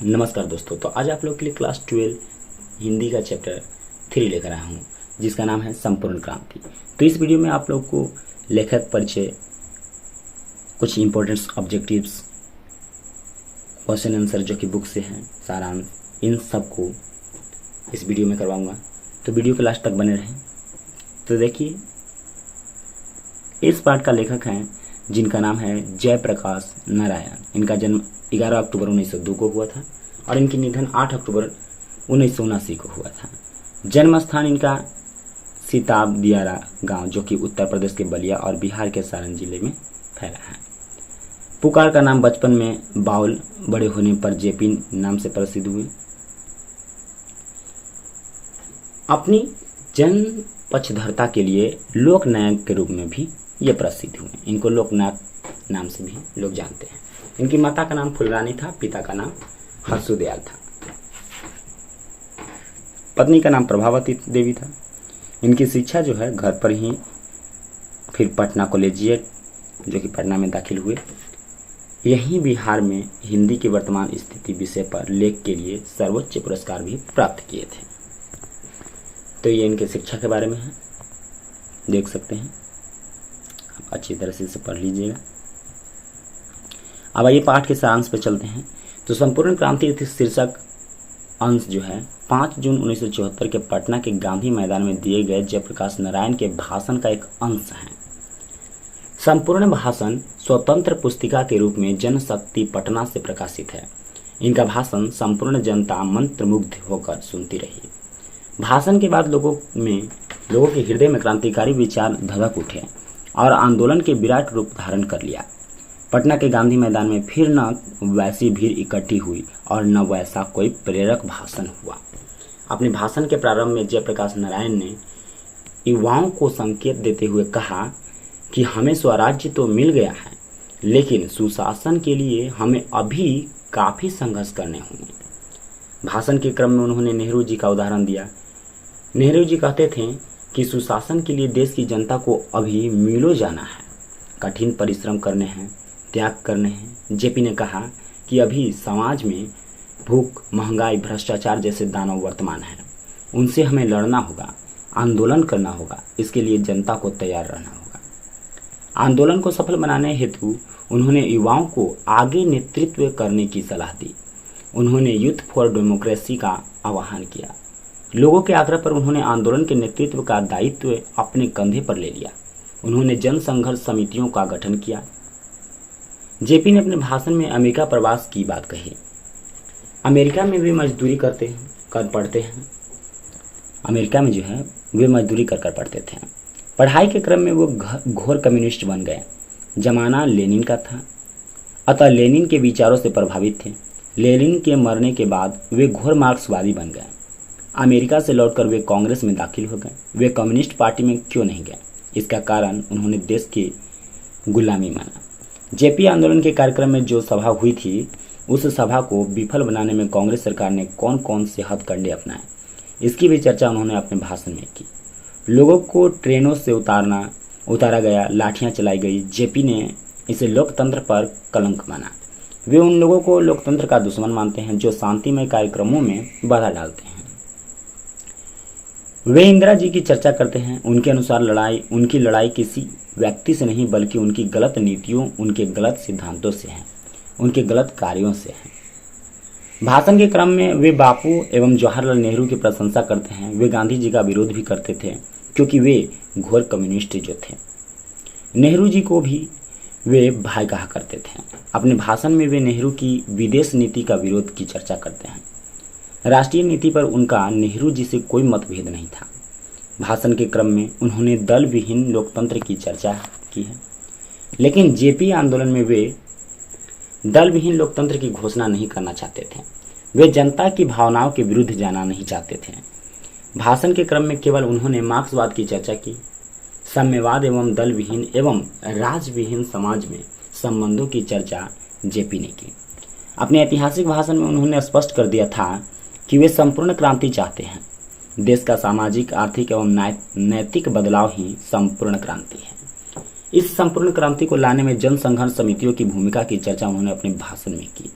नमस्कार दोस्तों। तो आज आप लोग के लिए क्लास 12 हिंदी का चैप्टर 3 लेकर आया हूँ, जिसका नाम है संपूर्ण क्रांति। तो इस वीडियो में आप लोग को लेखक परिचय, कुछ इंपॉर्टेंट ऑब्जेक्टिव्स, क्वेश्चन आंसर जो कि बुक से हैं, सारांश, इन सब को इस वीडियो में करवाऊंगा। तो वीडियो के लास्ट तक बने रहें। तो देखिए, इस पाठ का लेखक हैं जिनका नाम है जयप्रकाश नारायण। इनका जन्म 11 अक्टूबर 1902 को हुआ था और इनकी निधन 8 अक्टूबर 1979 को हुआ था। जन्म स्थान इनका सीताब दियारा गांव, जो कि उत्तर प्रदेश के बलिया और बिहार के सारण जिले में फैला है। पुकार का नाम बचपन में बाउल, बड़े होने पर जेपी नाम से प्रसिद्ध हुए। अपनी जन पक्षधरता के लिए लोकनायक के रूप में भी ये प्रसिद्ध हुए। इनको लोकनायक नाम से भी लोग जानते हैं। इनकी माता का नाम फुलरानी था, पिता का नाम हर्षुदयाल था, पत्नी का नाम प्रभावती देवी था। इनकी शिक्षा जो है घर पर ही, फिर पटना कॉलेजिएट जो कि पटना में दाखिल हुए। यहीं बिहार में हिंदी की वर्तमान स्थिति विषय पर लेख के लिए सर्वोच्च पुरस्कार भी प्राप्त किए थे। तो ये इनके शिक्षा के बारे में है, देख सकते हैं, आप अच्छी तरह से इसे पढ़ लीजिएगा। अब आइए पाठ के सारांश पर चलते हैं। तो संपूर्ण क्रांति शीर्षक अंश जो है 5 जून 1974 के पटना के गांधी मैदान में दिए गए जयप्रकाश नारायण के भाषण का एक अंश है। संपूर्ण भाषण स्वतंत्र पुस्तिका के रूप में जनशक्ति पटना से प्रकाशित है। इनका भाषण संपूर्ण जनता मंत्रमुग्ध होकर सुनती रही। भाषण के बाद लोगों के हृदय में क्रांतिकारी विचार धधक उठे और आंदोलन के विराट रूप धारण कर लिया। पटना के गांधी मैदान में फिर न वैसी भीड़ इकट्ठी हुई और न वैसा कोई प्रेरक भाषण हुआ। अपने भाषण के प्रारंभ में जयप्रकाश नारायण ने युवाओं को संकेत देते हुए कहा कि हमें स्वराज्य तो मिल गया है, लेकिन सुशासन के लिए हमें अभी काफी संघर्ष करने होंगे। भाषण के क्रम में उन्होंने नेहरू जी का उदाहरण दिया। नेहरू जी कहते थे कि सुशासन के लिए देश की जनता को अभी मीलों जाना है, कठिन परिश्रम करने हैं, त्याग करने हैं। जेपी ने कहा कि अभी समाज में भूख, महंगाई, भ्रष्टाचार जैसे दानव वर्तमान हैं। उनसे हमें लड़ना होगा, आंदोलन करना होगा। इसके लिए जनता को तैयार रहना होगा। आंदोलन को सफल बनाने हेतु उन्होंने युवाओं को आगे नेतृत्व करने की सलाह दी। उन्होंने यूथ फॉर डेमोक्रेसी का आह्वान किया। लोगों के आग्रह पर उन्होंने आंदोलन के नेतृत्व का दायित्व अपने कंधे पर ले लिया। उन्होंने जन संघर्ष समितियों का गठन किया। जेपी ने अपने भाषण में अमेरिका प्रवास की बात कही। अमेरिका में वे मजदूरी कर पढ़ते हैं। अमेरिका में जो है वे मजदूरी कर पढ़ते थे। पढ़ाई के क्रम में वो घोर कम्युनिस्ट बन गए। जमाना लेनिन का था, अतः लेनिन के विचारों से प्रभावित थे। लेनिन के मरने के बाद वे घोर मार्क्सवादी बन गए। अमेरिका से लौटकर वे कांग्रेस में दाखिल हो गए। वे कम्युनिस्ट पार्टी में क्यों नहीं गए? इसका कारण उन्होंने देश की गुलामी माना। जेपी आंदोलन के कार्यक्रम में जो सभा हुई थी, उस सभा को विफल बनाने में कांग्रेस सरकार ने कौन कौन से हथकंडे अपनाए, इसकी भी चर्चा उन्होंने अपने भाषण में की। लोगों को ट्रेनों से उतारा गया, लाठियां चलाई गई। जेपी ने इसे लोकतंत्र पर कलंक माना। वे उन लोगों को लोकतंत्र का दुश्मन मानते हैं जो शांतिमय कार्यक्रमों में बाधा डालते हैं। वे इंदिरा जी की चर्चा करते हैं। उनके अनुसार उनकी लड़ाई किसी व्यक्ति से नहीं, बल्कि उनकी गलत नीतियों, उनके गलत सिद्धांतों से है, उनके गलत कार्यों से है। भाषण के क्रम में वे बापू एवं जवाहरलाल नेहरू की प्रशंसा करते हैं। वे गांधी जी का विरोध भी करते थे, क्योंकि वे घोर कम्युनिस्ट जो थे। नेहरू जी को भी वे भाई कहा करते थे। अपने भाषण में वे नेहरू की विदेश नीति का विरोध की चर्चा करते हैं। राष्ट्रीय नीति पर उनका नेहरू जी से कोई मतभेद नहीं था। भाषण के क्रम में उन्होंने दल विहीन लोकतंत्र की चर्चा की है, लेकिन जेपी आंदोलन में वे दल विहीन लोकतंत्र की घोषणा नहीं करना चाहते थे। वे जनता की भावनाओं के विरुद्ध जाना नहीं चाहते थे। भाषण के क्रम में केवल उन्होंने मार्क्सवाद की चर्चा की। साम्यवाद एवं दल विहीन एवं राजविहीन समाज में संबंधों की चर्चा जेपी ने की। अपने ऐतिहासिक भाषण में उन्होंने स्पष्ट कर दिया था कि वे संपूर्ण क्रांति चाहते हैं। देश का सामाजिक, आर्थिक एवं नैतिक बदलाव ही संपूर्ण क्रांति है। इस संपूर्ण क्रांति को लाने में जन संघर्ष समितियों की भूमिका की चर्चा उन्होंने अपने भाषण में की।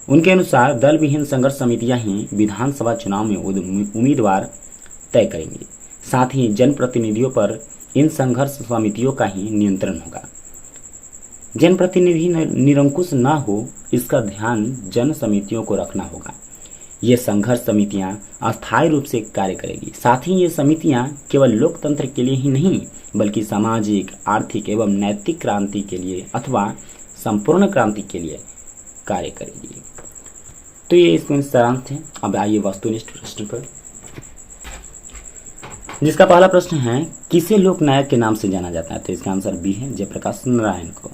उनके अनुसार दल विहीन संघर्ष समितियां ही विधानसभा चुनाव में उम्मीदवार तय करेंगी। साथ ही जनप्रतिनिधियों पर इन संघर्ष समितियों का ही नियंत्रण होगा। जनप्रतिनिधि निरंकुश न हो, इसका ध्यान जन समितियों को रखना होगा। ये संघर्ष समितियां अस्थायी रूप से कार्य करेगी। साथ ही ये समितियां केवल लोकतंत्र के लिए ही नहीं, बल्कि सामाजिक, आर्थिक एवं नैतिक क्रांति के लिए अथवा संपूर्ण क्रांति के लिए कार्य करेगी। तो ये इसमें सारांश थे। अब आइए वस्तुनिष्ठ प्रश्न पर, जिसका पहला प्रश्न है, किसे लोक नायक के नाम से जाना जाता है? तो इसका आंसर बी है, जयप्रकाश नारायण को।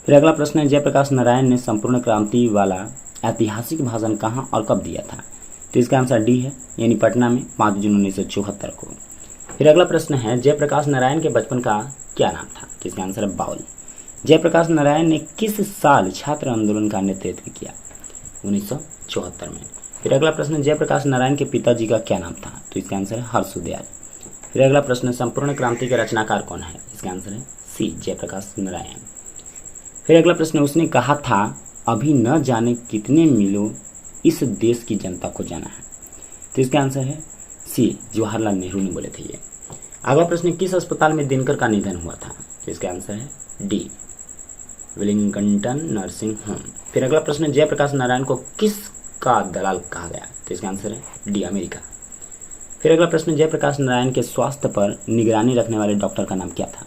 फिर अगला प्रश्न है, जयप्रकाश नारायण ने संपूर्ण क्रांति वाला ऐतिहासिक भाषण कहाँ और कब दिया था? तो इसका आंसर डी है, यानी पटना में 5 जून 1974 को। फिर अगला प्रश्न है, जयप्रकाश नारायण के बचपन का क्या नाम था? तो इसका आंसर है बाउल। जयप्रकाश नारायण ने किस साल छात्र आंदोलन का नेतृत्व किया? 1974 में। फिर अगला प्रश्न, जयप्रकाश नारायण के पिताजी का क्या नाम था? तो इसका आंसर है हर्षदयाल। फिर अगला प्रश्न, संपूर्ण क्रांति के रचनाकार कौन है? इसका आंसर है सी, जयप्रकाश नारायण। फिर अगला प्रश्न, उसने कहा था अभी न जाने कितने मीलों इस देश की जनता को जाना है। तो इसका आंसर है सी, जवाहरलाल नेहरू ने बोले थे ये। अगला प्रश्न, किस अस्पताल में दिनकर का निधन हुआ था? तो इसका आंसर है डी, विलिंगटन नर्सिंग होम। फिर अगला प्रश्न, जयप्रकाश नारायण को किस का दलाल कहा गया? तो इसका आंसर है डी, अमेरिका। फिर अगला प्रश्न, जयप्रकाश नारायण के स्वास्थ्य पर निगरानी रखने वाले डॉक्टर का नाम क्या था?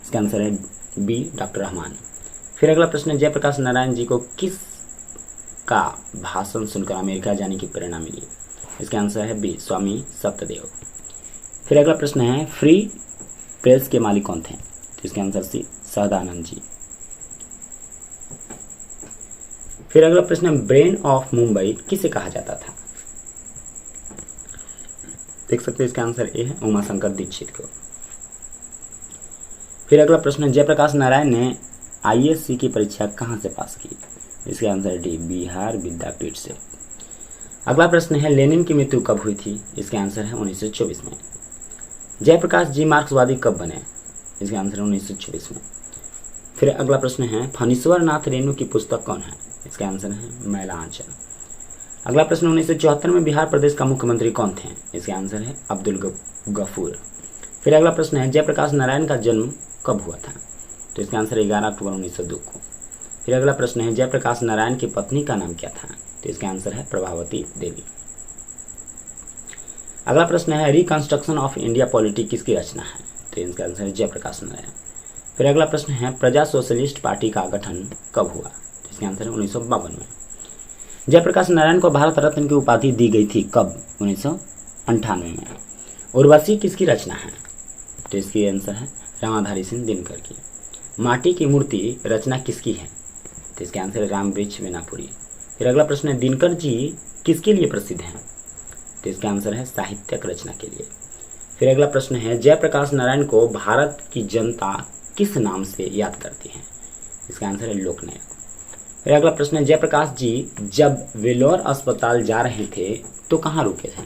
इसका आंसर है बी, डॉक्टर रहमान। फिर अगला प्रश्न, जयप्रकाश नारायण जी को किस का भाषण सुनकर अमेरिका जाने की प्रेरणा मिली? इसका आंसर है बी, स्वामी सत्यदेव। फिर अगला प्रश्न है, फ्री प्रेस के मालिक कौन थे? तो इसका आंसर सी, सदानंद जी। फिर अगला प्रश्न, ब्रेन ऑफ मुंबई किसे कहा जाता था? देख सकते हैं इसका आंसर ए है, उमाशंकर दीक्षित को। फिर अगला प्रश्न, जयप्रकाश नारायण ने आईएससी की परीक्षा कहां से पास की? इसका आंसर है डी, बिहार विद्यापीठ से। अगला प्रश्न है, लेनिन की मृत्यु कब हुई थी? इसका आंसर है 1924 में। जयप्रकाश जी मार्क्सवादी कब बने? इसका आंसर है 1924 में। फिर अगला प्रश्न है, फणीश्वर नाथ रेणु की पुस्तक कौन है? इसका आंसर है मैला आंचल। अगला प्रश्न, 1974 में बिहार प्रदेश का मुख्यमंत्री कौन थे? इसका आंसर है अब्दुल गफूर। फिर अगला प्रश्न है, जयप्रकाश नारायण का जन्म कब हुआ था? तो इसका आंसर 11 अक्टूबर 1902 को। फिर अगला प्रश्न है, जयप्रकाश नारायण की पत्नी का नाम क्या था? तो इसका आंसर है प्रभावती देवी। अगला प्रश्न है, रिकंस्ट्रक्शन ऑफ इंडिया पॉलिटी किसकी रचना है? तो इसका आंसर है जयप्रकाश नारायण। फिर अगला प्रश्न है, प्रजा सोशलिस्ट पार्टी का गठन कब हुआ? तो इसका आंसर है 1952 में। जयप्रकाश नारायण को भारत रत्न की उपाधि दी गई थी कब? 1998 में। उर्वशी किसकी रचना है? तो इसकी आंसर है रामाधारी सिंह दिनकर की। माटी की मूर्ति रचना किसकी है? तो इसका आंसर है रामवृक्ष वेनापुरी। फिर अगला प्रश्न है, दिनकर जी किसके लिए प्रसिद्ध हैं? तो इसका आंसर है साहित्यक रचना के लिए। फिर अगला प्रश्न है, जयप्रकाश नारायण को भारत की जनता किस नाम से याद करती है? इसका आंसर है लोकनायक। फिर अगला प्रश्न है, जयप्रकाश जी जब वेलोर अस्पताल जा रहे थे तो कहाँ रुके थे?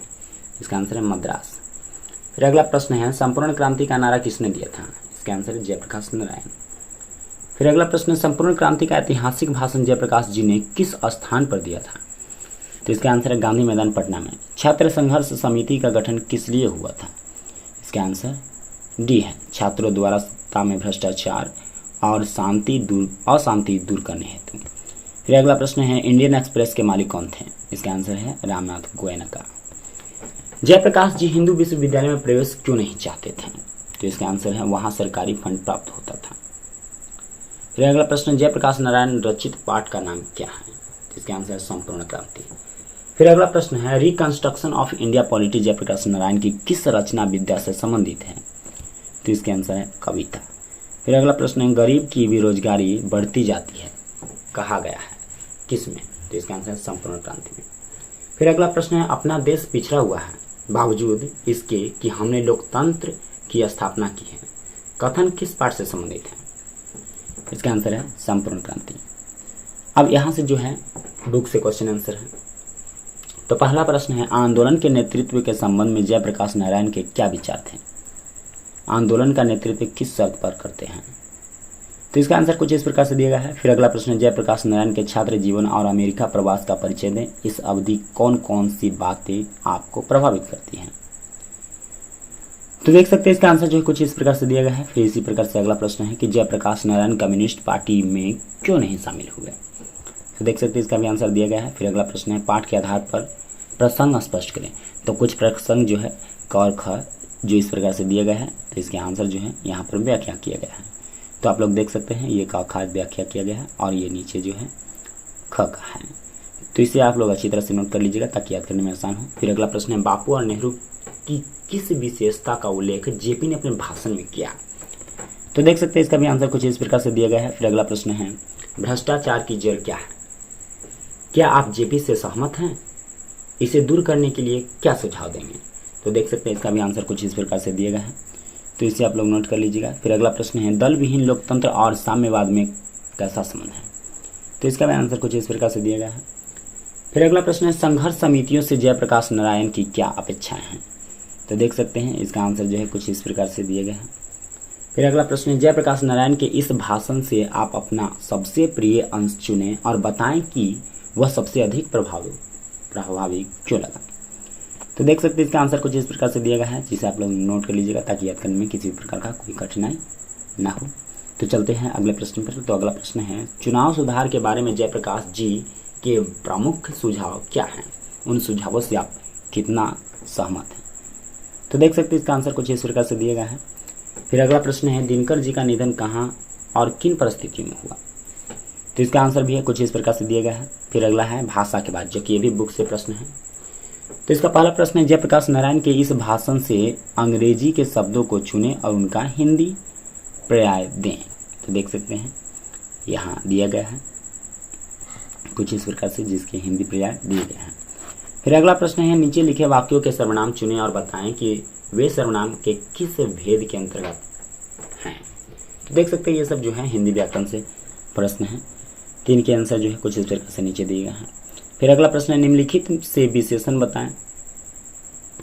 इसका आंसर है मद्रास। फिर अगला प्रश्न है, संपूर्ण क्रांति का नारा किसने दिया था? इसका आंसर है जयप्रकाश नारायण। फिर अगला प्रश्न, संपूर्ण क्रांति का ऐतिहासिक भाषण जयप्रकाश जी ने किस स्थान पर दिया था? तो इसका आंसर है गांधी मैदान पटना में। छात्र संघर्ष समिति का गठन किस लिए हुआ था? इसका आंसर डी है, छात्रों द्वारा सत्ता में भ्रष्टाचार और अशांति दूर करने हेतु। फिर अगला प्रश्न है, इंडियन एक्सप्रेस के मालिक कौन थे? इसका आंसर है रामनाथ गोयनका। जयप्रकाश जी हिंदू विश्वविद्यालय में प्रवेश क्यों नहीं चाहते थे? तो इसका आंसर है वहां सरकारी फंड प्राप्त होता था। फिर अगला प्रश्न, जयप्रकाश नारायण रचित पाठ का नाम क्या है? इसका आंसर है संपूर्ण क्रांति। फिर अगला प्रश्न है, reconstruction of India polity Jayaprakash Narayan की किस रचना विद्या से संबंधित है? तो इसके आंसर है कविता। फिर अगला प्रश्न है, गरीब की बेरोजगारी बढ़ती जाती है कहा गया है किसमें? तो इसका आंसर है संपूर्ण क्रांति में। फिर अगला प्रश्न है, अपना देश पिछड़ा हुआ है बावजूद इसके कि हमने लोकतंत्र की स्थापना की है, कथन किस पाठ से संबंधित है? इसका आंसर है संपूर्ण क्रांति। अब यहाँ से जो है बुक से क्वेश्चन आंसर है। तो पहला प्रश्न है, आंदोलन के नेतृत्व के संबंध में जयप्रकाश नारायण के क्या विचार थे? आंदोलन का नेतृत्व किस शर्त पर करते हैं? तो इसका आंसर कुछ इस प्रकार से दिया गया है। फिर अगला प्रश्न है, जयप्रकाश नारायण के छात्र जीवन और अमेरिका प्रवास का परिचय दें। इस अवधि कौन कौन सी बातें आपको प्रभावित करती हैं? तो देख सकते हैं इसका आंसर जो है कुछ इस प्रकार से दिया गया है। फिर इसी प्रकार से अगला प्रश्न है कि जयप्रकाश नारायण कम्युनिस्ट पार्टी में क्यों नहीं शामिल हुए? तो देख सकते हैं इसका भी आंसर दिया गया है। फिर अगला प्रश्न है, पाठ के आधार पर प्रसंग स्पष्ट करें। तो कुछ प्रसंग जो है क और ख जो इस प्रकार से दिया गया है, तो इसके आंसर जो है यहाँ पर व्याख्या किया गया है। तो आप लोग देख सकते हैं ये क ख व्याख्या किया गया है और ये नीचे जो है ख का है। तो इसे आप लोग अच्छी तरह से नोट कर लीजिएगा ताकि याद करने में आसान हो। फिर अगला प्रश्न है, बापू और नेहरू की किस विशेषता का उल्लेख जेपी ने अपने भाषण में किया? तो देख सकते हैं इसका भी आंसर कुछ इस प्रकार से दिया गया है। फिर अगला प्रश्न है, भ्रष्टाचार की जड़ क्या है? क्या आप जेपी से सहमत हैं? इसे दूर करने के लिए क्या सुझाव देंगे? तो देख सकते हैं इसका भी आंसर कुछ इस प्रकार से दिया गया है। तो इसे आप लोग नोट कर लीजिएगा। फिर अगला प्रश्न है, दल विहीन लोकतंत्र और साम्यवाद में कैसा संबंध है? तो इसका भी आंसर कुछ इस प्रकार से दिया गया है। फिर अगला प्रश्न है, संघर्ष समितियों से जयप्रकाश नारायण की क्या अपेक्षाएं हैं? तो देख सकते हैं इसका आंसर जो है कुछ इस प्रकार से दिया गया है। फिर अगला प्रश्न है, जयप्रकाश नारायण के इस भाषण से आप अपना सबसे प्रिय अंश चुनें और बताएं कि वह सबसे अधिक प्रभावी क्यों लगा? तो देख सकते हैं इसका आंसर कुछ इस प्रकार से दिया गया है, जिसे आप लोग नोट कर लीजिएगा ताकि याद करने में किसी भी प्रकार का कोई कठिनाई ना हो। तो चलते हैं अगले प्रश्न पर। तो अगला प्रश्न है, चुनाव सुधार के बारे में जयप्रकाश जी के प्रमुख सुझाव क्या हैं? उन सुझावों से आप कितना सहमत हैं? तो देख सकते हैं इसका आंसर कुछ इस प्रकार से दिया गया है। फिर अगला प्रश्न है, दिनकर जी का निधन कहाँ और किन परिस्थितियों में हुआ? तो इसका आंसर भी है कुछ इस प्रकार से दिया गया है। फिर अगला है भाषा के बाद, जो कि ये भी बुक से प्रश्न है। तो इसका पहला प्रश्न है, जयप्रकाश नारायण के इस भाषण से अंग्रेजी के शब्दों को चुनें और उनका हिंदी पर्याय दें। तो देख सकते हैं यहाँ दिया गया है कुछ इस प्रकार से, जिसके हिंदी पर्याय दिए गए हैं। फिर अगला प्रश्न है, नीचे लिखे वाक्यों के सर्वनाम चुनें और बताएं कि वे सर्वनाम के किस भेद के अंतर्गत हैं। तो देख सकते हैं ये सब जो है हिंदी व्याकरण से प्रश्न है। तीन के आंसर जो है कुछ इस प्रकार से नीचे दिए गए हैं। फिर अगला प्रश्न है, निम्नलिखित से विशेषण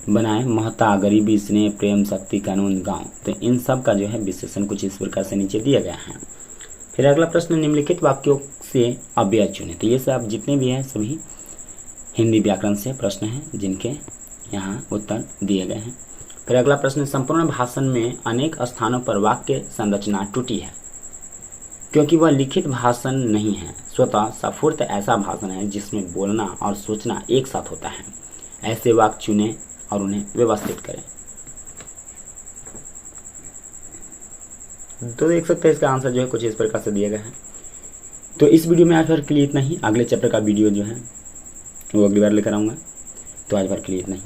बनाएं। महता, गरीबी, स्नेह, प्रेम, शक्ति, कानून, गांव। तो इन सब का जो है विशेषण कुछ इस प्रकार से नीचे दिया गया है। फिर अगला प्रश्न, निम्नलिखित वाक्यों से अव्यय चुने। तो ये सब जितने भी हैं सभी हिंदी व्याकरण से प्रश्न हैं, जिनके यहाँ उत्तर दिए गए हैं। फिर अगला प्रश्न, संपूर्ण भाषण में अनेक स्थानों पर वाक्य संरचना टूटी है क्योंकि वह लिखित भाषण नहीं है, स्वतः स्फूर्त ऐसा भाषण है जिसमें बोलना और सोचना एक साथ होता है। ऐसे वाक्य चुनें और उन्हें व्यवस्थित करें। तो देख सकते हैं इसका आंसर जो है कुछ इस प्रकार से दिया गया है। तो इस वीडियो में आज भर के लिए इतना ही। अगले चैप्टर का वीडियो जो है वो अगली बार लेकर आऊँगा। तो आज भर के लिए इतना ही।